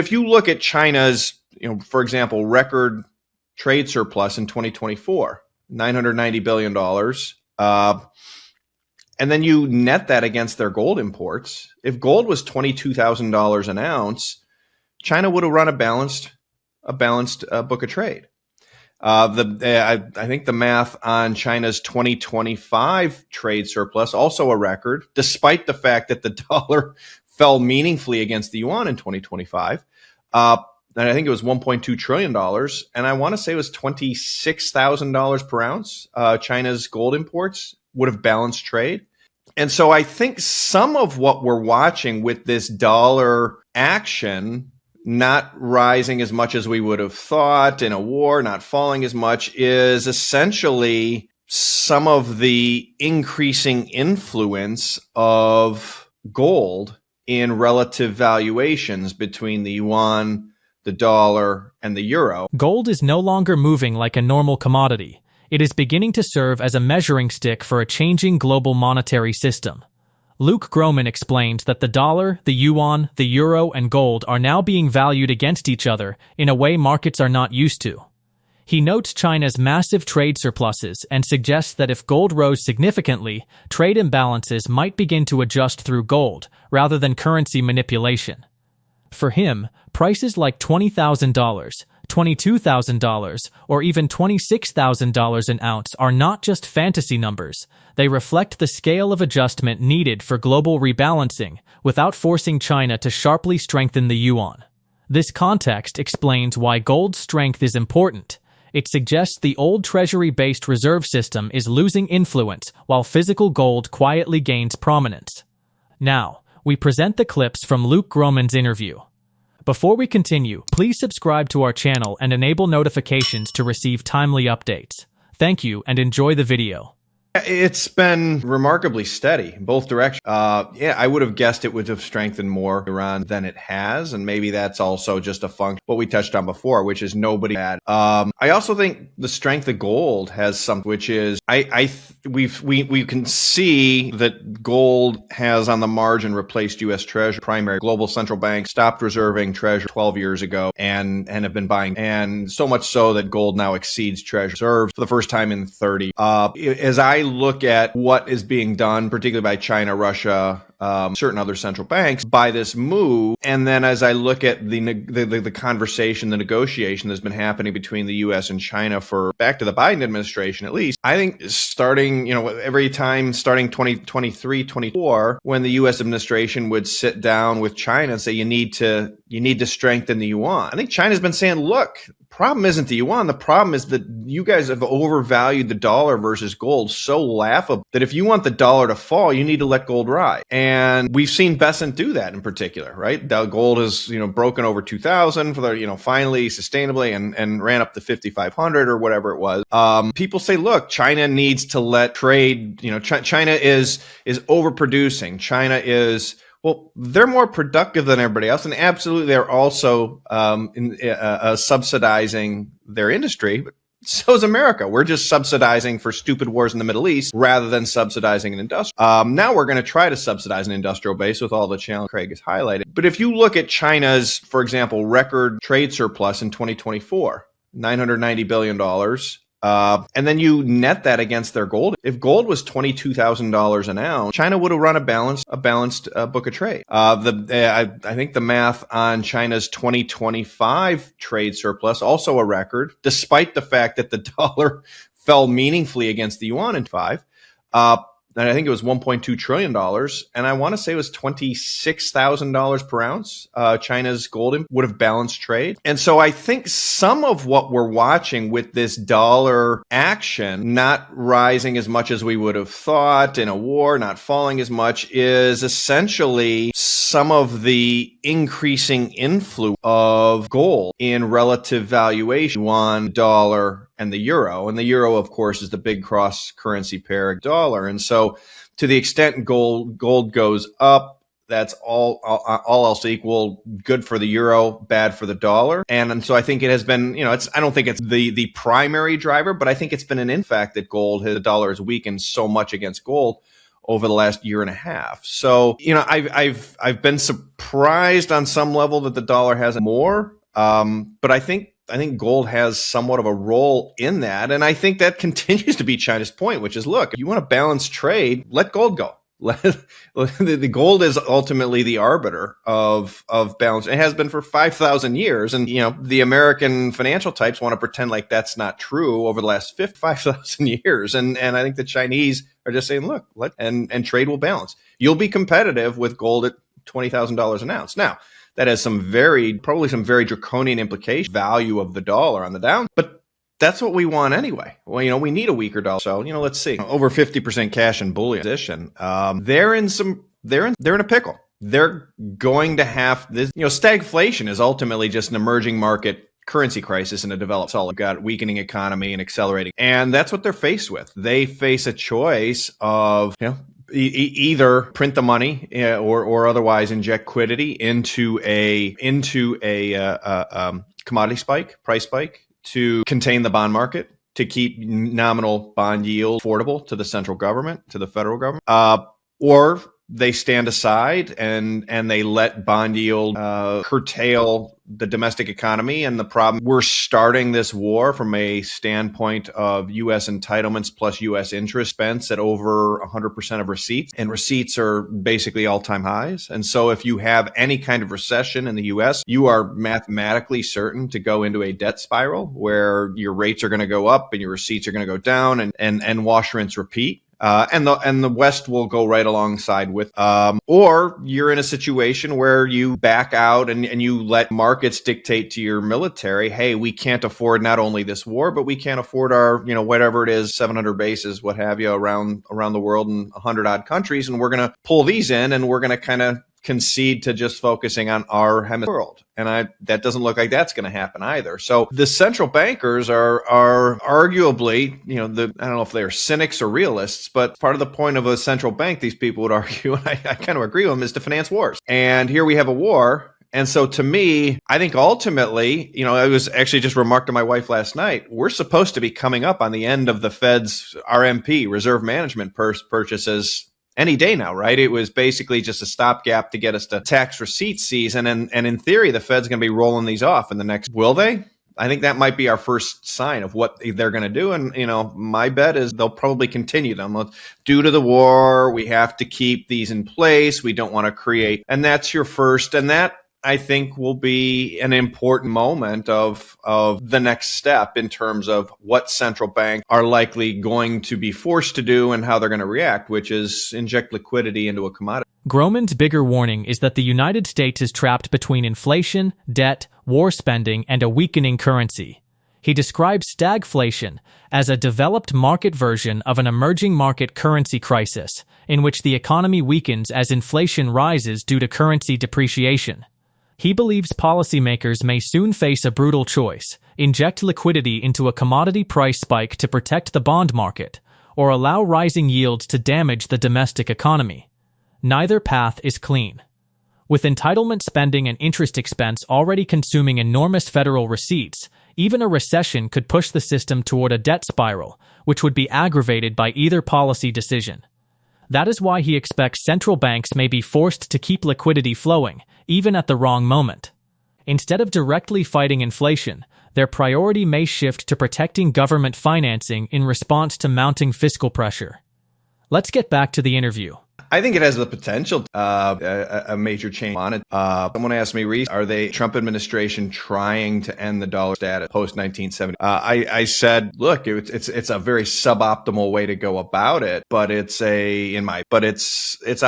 If you look at China's, for example, record trade surplus in 2024, $990 billion, and then you net that against their gold imports, if gold was $22,000 an ounce, China would have run a balanced book of trade. I think the math on China's 2025 trade surplus, also a record, despite the fact that the dollar fell meaningfully against the yuan in 2025. And I think it was $1.2 trillion. And I want to say it was $26,000 per ounce. China's gold imports would have balanced trade. And so I think some of what we're watching with this dollar action not rising as much as we would have thought in a war, not falling as much, is essentially some of the increasing influence of gold in relative valuations between the yuan, the dollar, and the euro. Gold is no longer moving like a normal commodity. It is beginning to serve as a measuring stick for a changing global monetary system. Luke Gromen explained that the dollar, the yuan, the euro, and gold are now being valued against each other in a way markets are not used to. He notes China's massive trade surpluses and suggests that if gold rose significantly, trade imbalances might begin to adjust through gold rather than currency manipulation. For him, prices like $20,000, $22,000, or even $26,000 an ounce are not just fantasy numbers. They reflect the scale of adjustment needed for global rebalancing without forcing China to sharply strengthen the yuan. This context explains why gold's strength is important. It suggests the old treasury-based reserve system is losing influence while physical gold quietly gains prominence. Now, we present the clips from Luke Gromen's interview. Before we continue, please subscribe to our channel and enable notifications to receive timely updates. Thank you and enjoy the video. It's been remarkably steady, both directions. I would have guessed it would have strengthened more Iran than it has, and maybe that's also just a function what we touched on before, which is nobody had. I also think the strength of gold has something, which is we can see that gold has on the margin replaced U.S. Treasury. Primary global central banks stopped reserving Treasury 12 years ago and have been buying, and so much so that gold now exceeds Treasury reserves for the first time in 30. As I look at what is being done, particularly by China, Russia, certain other central banks, by this move, and then as I look at the conversation, the negotiation that's been happening between the U.S. and China for back to the Biden administration, at least, I think starting, every time starting 2023, 24, when the U.S. administration would sit down with China and say, you need to strengthen the yuan. I think China's been saying, look, problem isn't the yuan. The problem is that you guys have overvalued the dollar versus gold so laughable that if you want the dollar to fall, you need to let gold rise. And we've seen Besant do that in particular, right? Gold has, broken over 2,000 for the, finally sustainably and ran up to 5,500 or whatever it was. People say, look, China needs to let trade, China is overproducing. China is, well, they're more productive than everybody else, and absolutely they're also subsidizing their industry. But so is America. We're just subsidizing for stupid wars in the Middle East rather than subsidizing an industrial. Now we're going to try to subsidize an industrial base with all the challenge Craig has highlighted. But if you look at China's, for example, record trade surplus in 2024, $990 billion, and then you net that against their gold. If gold was $22,000 an ounce, China would have run a balanced book of trade. I think the math on China's 2025 trade surplus, also a record, despite the fact that the dollar fell meaningfully against the yuan in 5. And I think it was $1.2 trillion. And I want to say it was $26,000 per ounce. China's gold would have balanced trade. And so I think some of what we're watching with this dollar action not rising as much as we would have thought in a war, not falling as much, is essentially some of the increasing influence of gold in relative valuation, yuan, dollar, and the euro. And the euro, of course, is the big cross-currency pair dollar. And so to the extent gold goes up, that's all else equal, good for the euro, bad for the dollar. And so I think it has been, I don't think it's the primary driver, but I think it's been an in fact that the dollar has weakened so much against gold over the last year and a half. So, I've been surprised on some level that the dollar hasn't more. But I think gold has somewhat of a role in that. And I think that continues to be China's point, which is, look, if you want to balance trade, let gold go. The gold is ultimately the arbiter of balance. It has been for 5,000 years. And, the American financial types want to pretend like that's not true over the last 5,000 years. And I think the Chinese are just saying, look, and trade will balance. You'll be competitive with gold at $20,000 an ounce. Now, that has probably some very draconian implication value of the dollar on the down, but that's what we want anyway. Well, we need a weaker dollar. So, let's see. Over 50% cash and bullion position. They're in a pickle. They're going to have this, stagflation is ultimately just an emerging market currency crisis in a developed. So you've got weakening economy and accelerating. And that's what they're faced with. They face a choice of, either print the money or otherwise inject liquidity into a commodity price spike to contain the bond market, to keep nominal bond yield affordable to the central government, to the federal government, or they stand aside and they let bond yield curtail the domestic economy. And the problem, we're starting this war from a standpoint of U.S. entitlements plus U.S. interest expense at over 100% of receipts. And receipts are basically all-time highs. And so if you have any kind of recession in the U.S., you are mathematically certain to go into a debt spiral where your rates are going to go up and your receipts are going to go down and wash, rinse, repeat. And the West will go right alongside with, or you're in a situation where you back out and you let markets dictate to your military, hey, we can't afford not only this war, but we can't afford our, whatever it is, 700 bases, what have you, around the world in 100 odd countries. And we're going to pull these in and we're going to kind of concede to just focusing on our hemisphere world. And that doesn't look like that's going to happen either. So the central bankers are arguably, I don't know if they're cynics or realists, but part of the point of a central bank, these people would argue, and I kind of agree with them, is to finance wars. And here we have a war. And so to me, I think ultimately, I was actually just remarked to my wife last night, we're supposed to be coming up on the end of the Fed's RMP, reserve management purchases, any day now, right? It was basically just a stopgap to get us to tax receipt season. And in theory, the Fed's going to be rolling these off in the next, will they? I think that might be our first sign of what they're going to do. And, my bet is they'll probably continue them. Due to the war, we have to keep these in place. We don't want to create. And that's your first. And that, I think, will be an important moment of the next step in terms of what central banks are likely going to be forced to do and how they're going to react, which is inject liquidity into a commodity. Gromen's bigger warning is that the United States is trapped between inflation, debt, war spending, and a weakening currency. He describes stagflation as a developed market version of an emerging market currency crisis, in which the economy weakens as inflation rises due to currency depreciation. He believes policymakers may soon face a brutal choice: inject liquidity into a commodity price spike to protect the bond market, or allow rising yields to damage the domestic economy. Neither path is clean. With entitlement spending and interest expense already consuming enormous federal receipts, even a recession could push the system toward a debt spiral, which would be aggravated by either policy decision. That is why he expects central banks may be forced to keep liquidity flowing, even at the wrong moment. Instead of directly fighting inflation, their priority may shift to protecting government financing in response to mounting fiscal pressure. Let's get back to the interview. I think it has the potential a major change on it. Someone asked me recently, are the Trump administration trying to end the dollar status post 1970? I said, look, it's a very suboptimal way to go about it, but it's a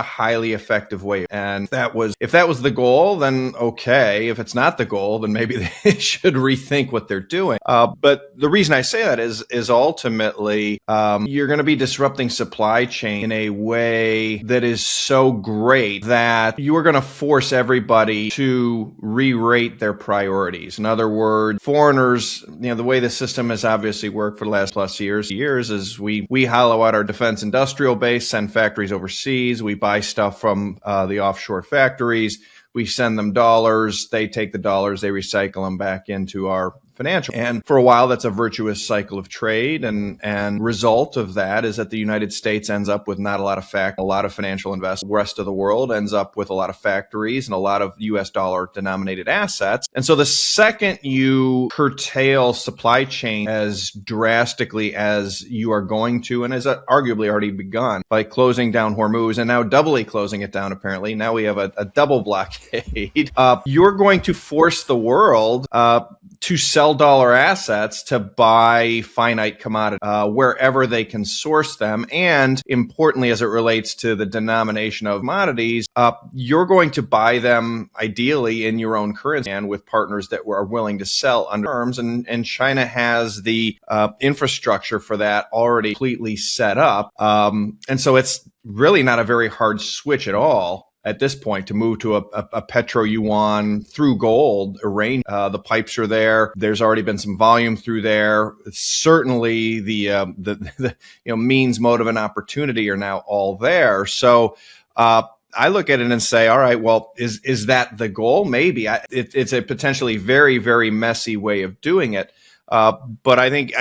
highly effective way. And if that was the goal, then okay. If it's not the goal, then maybe they should rethink what they're doing. But the reason I say that is ultimately you're going to be disrupting supply chain in a way that is so great that you are going to force everybody to re-rate their priorities. In other words, foreigners, the way the system has obviously worked for the last plus years is we hollow out our defense industrial base, send factories overseas, we buy stuff from the offshore factories, we send them dollars, they take the dollars, they recycle them back into our financial. And for a while, that's a virtuous cycle of trade. And result of that is that the United States ends up with not a lot of a lot of financial investment. The rest of the world ends up with a lot of factories and a lot of US dollar denominated assets. And so the second you curtail supply chain as drastically as you are going to, and has arguably already begun by closing down Hormuz and now doubly closing it down, apparently. Now we have a double blockade. You're going to force the world to sell dollar assets to buy finite commodities wherever they can source them. And importantly, as it relates to the denomination of commodities, you're going to buy them ideally in your own currency and with partners that are willing to sell under terms. And China has the infrastructure for that already completely set up. And so it's really not a very hard switch at all at this point to move to a petro yuan through gold arrange. The pipes are there. There's already been some volume through there. Certainly the means, motive, and opportunity are now all there. So I look at it and say, all right, well, is that the goal? Maybe. It's a potentially very, very messy way of doing it. But I think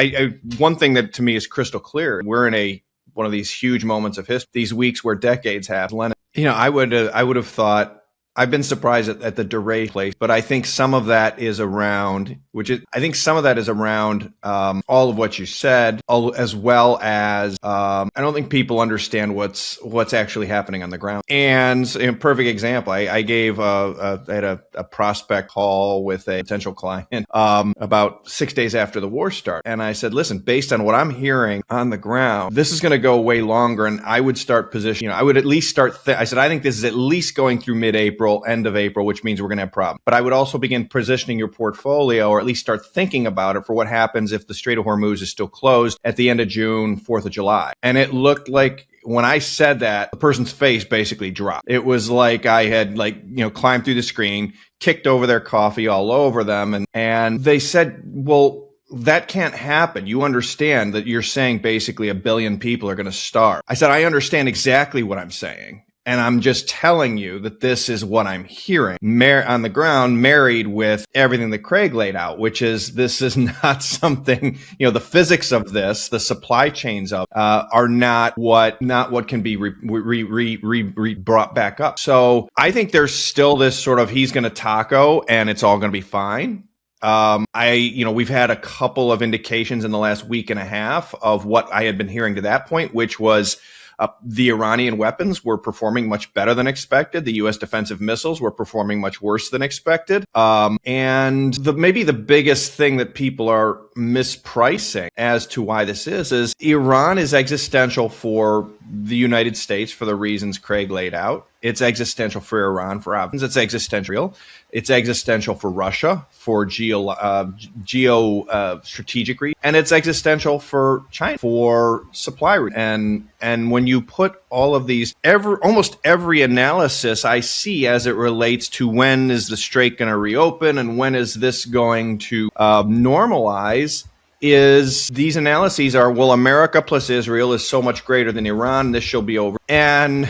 one thing that to me is crystal clear, we're in one of these huge moments of history, these weeks where decades have. I would have thought, I've been surprised at the duration place, but I think some of that is around, all of what you said, as well as I don't think people understand what's actually happening on the ground. And a perfect example, I had a prospect call with a potential client about 6 days after the war started, and I said, listen, based on what I'm hearing on the ground, this is going to go way longer, and I would start positioning. I would at least start. I said, I think this is at least going through mid-April. End of April, which means we're going to have problems. But I would also begin positioning your portfolio, or at least start thinking about it for what happens if the Strait of Hormuz is still closed at the end of June, 4th of July. And it looked like when I said that, the person's face basically dropped. It was like I had climbed through the screen, kicked over their coffee all over them. And they said, well, that can't happen. You understand that you're saying basically 1 billion people are going to starve. I said, I understand exactly what I'm saying. And I'm just telling you that this is what I'm hearing on the ground, married with everything that Craig laid out, which is this is not something, the physics of this, the supply chains of are not what can be brought back up. So I think there's still this sort of he's going to taco and it's all going to be fine. We've had a couple of indications in the last week and a half of what I had been hearing to that point, which was the Iranian weapons were performing much better than expected. The U.S. defensive missiles were performing much worse than expected. And maybe the biggest thing that people are mispricing as to why this is Iran is existential for the United States for the reasons Craig laid out. It's existential for Iran for obvious. It's existential. It's existential for Russia for strategic reasons, and it's existential for China for supply reasons. And when you put all of these, almost every analysis I see as it relates to when is the strait going to reopen and when is this going to normalize, is these analyses are, well, America plus Israel is so much greater than Iran. This shall be over, and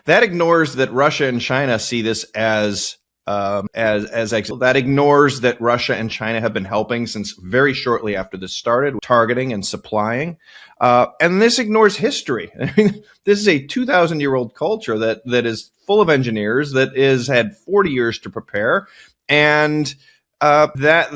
that ignores that Russia and China see this as that ignores that Russia and China have been helping since very shortly after this started, targeting and supplying. And this ignores history. I mean, this is a 2,000-year-old culture that is full of engineers, that had 40 years to prepare. And that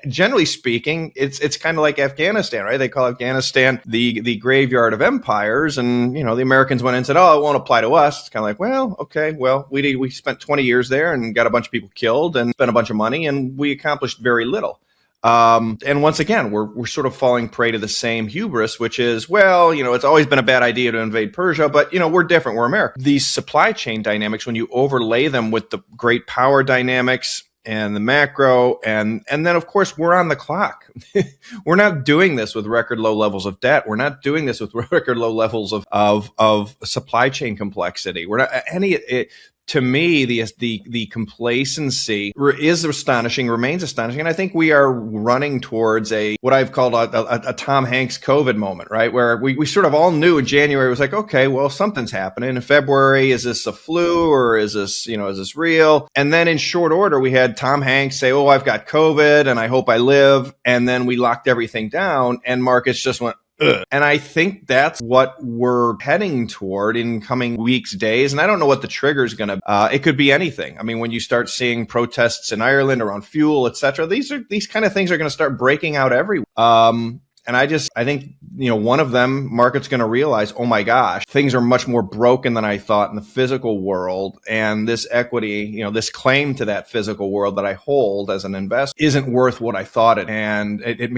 generally speaking, it's kind of like Afghanistan, right? They call Afghanistan the graveyard of empires, and the Americans went in and said, "Oh, it won't apply to us." It's kind of like, well, okay, well, we spent 20 years there and got a bunch of people killed and spent a bunch of money, and we accomplished very little. And once again, we're sort of falling prey to the same hubris, which is, well, it's always been a bad idea to invade Persia, but we're different. We're America. These supply chain dynamics, when you overlay them with the great power dynamics and the macro, and then of course we're on the clock. We're not doing this with record low levels of debt. We're not doing this with record low levels of supply chain complexity. We're not to me, the complacency is astonishing, remains astonishing, and I think we are running towards what I've called a Tom Hanks COVID moment, right? Where we sort of all knew in January, it was like, okay, well, something's happening. In February, is this a flu or is this real? And then in short order, we had Tom Hanks say, oh, I've got COVID and I hope I live. And then we locked everything down and markets just went, ugh. And I think that's what we're heading toward in coming weeks, days. And I don't know what the trigger is going to be. It could be anything. I mean, when you start seeing protests in Ireland around fuel, et cetera, these kind of things are going to start breaking out everywhere. And I think, one of them, market's going to realize, oh my gosh, things are much more broken than I thought in the physical world. And this equity, this claim to that physical world that I hold as an investor isn't worth what I thought it. And it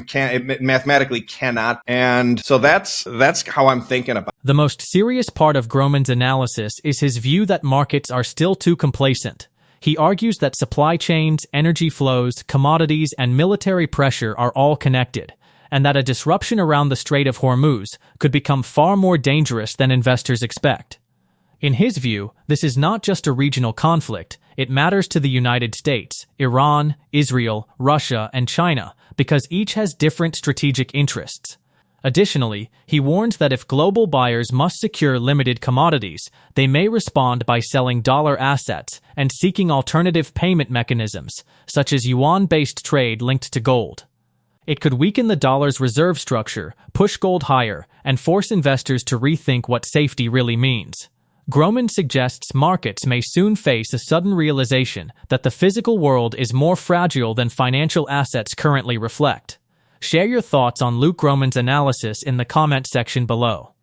mathematically cannot. And so that's how I'm thinking about it. The most serious part of Gromen's analysis is his view that markets are still too complacent. He argues that supply chains, energy flows, commodities, and military pressure are all connected, and that a disruption around the Strait of Hormuz could become far more dangerous than investors expect. In his view, this is not just a regional conflict, it matters to the United States, Iran, Israel, Russia, and China, because each has different strategic interests. Additionally, he warns that if global buyers must secure limited commodities, they may respond by selling dollar assets and seeking alternative payment mechanisms, such as yuan-based trade linked to gold. It could weaken the dollar's reserve structure, push gold higher, and force investors to rethink what safety really means. Gromen suggests markets may soon face a sudden realization that the physical world is more fragile than financial assets currently reflect. Share your thoughts on Luke Gromen's analysis in the comment section below.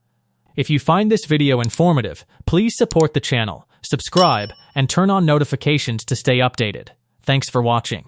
If you find this video informative, please support the channel, subscribe, and turn on notifications to stay updated. Thanks for watching.